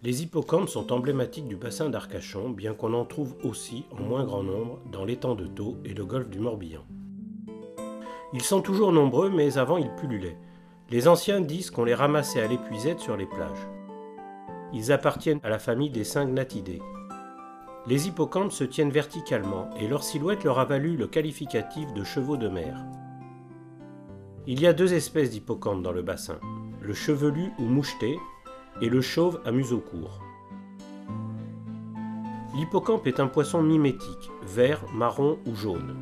Les hippocampes sont emblématiques du bassin d'Arcachon, bien qu'on en trouve aussi en moins grand nombre dans l'étang de Thau et le golfe du Morbihan. Ils sont toujours nombreux, mais avant ils pullulaient. Les anciens disent qu'on les ramassait à l'épuisette sur les plages. Ils appartiennent à la famille des Syngnathidae. Les hippocampes se tiennent verticalement et leur silhouette leur a valu le qualificatif de chevaux de mer. Il y a deux espèces d'hippocampes dans le bassin, le chevelu ou moucheté et le chauve à museau court. L'hippocampe est un poisson mimétique, vert, marron ou jaune.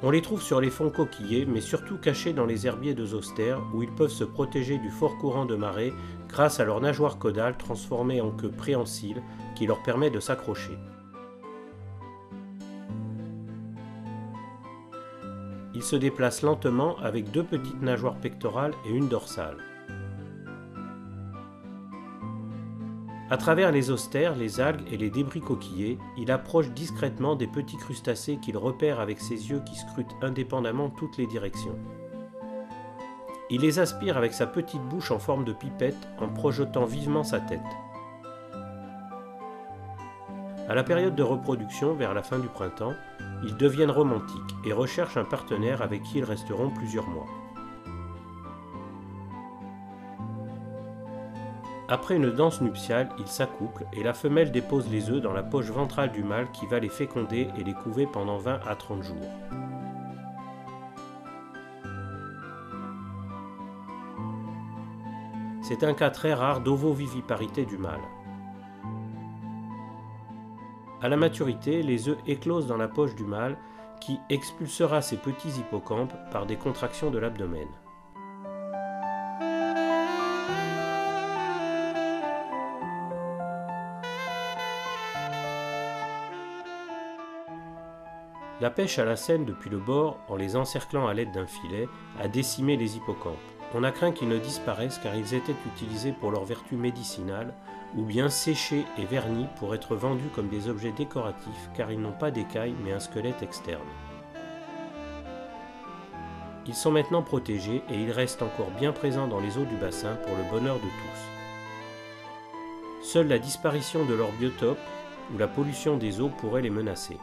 On les trouve sur les fonds coquillés, mais surtout cachés dans les herbiers de Zoster, où ils peuvent se protéger du fort courant de marée grâce à leur nageoire caudale transformée en queue préhensile qui leur permet de s'accrocher. Ils se déplacent lentement avec deux petites nageoires pectorales et une dorsale. À travers les austères, les algues et les débris coquillés, il approche discrètement des petits crustacés qu'il repère avec ses yeux qui scrutent indépendamment toutes les directions. Il les aspire avec sa petite bouche en forme de pipette en projetant vivement sa tête. À la période de reproduction, vers la fin du printemps, ils deviennent romantiques et recherchent un partenaire avec qui ils resteront plusieurs mois. Après une danse nuptiale, ils s'accouplent et la femelle dépose les œufs dans la poche ventrale du mâle qui va les féconder et les couver pendant 20 à 30 jours. C'est un cas très rare d'ovoviviparité du mâle. À la maturité, les œufs éclosent dans la poche du mâle qui expulsera ses petits hippocampes par des contractions de l'abdomen. La pêche à la senne depuis le bord, en les encerclant à l'aide d'un filet, a décimé les hippocampes. On a craint qu'ils ne disparaissent car ils étaient utilisés pour leurs vertus médicinales, ou bien séchés et vernis pour être vendus comme des objets décoratifs car ils n'ont pas d'écailles mais un squelette externe. Ils sont maintenant protégés et ils restent encore bien présents dans les eaux du bassin pour le bonheur de tous. Seule la disparition de leur biotope ou la pollution des eaux pourrait les menacer.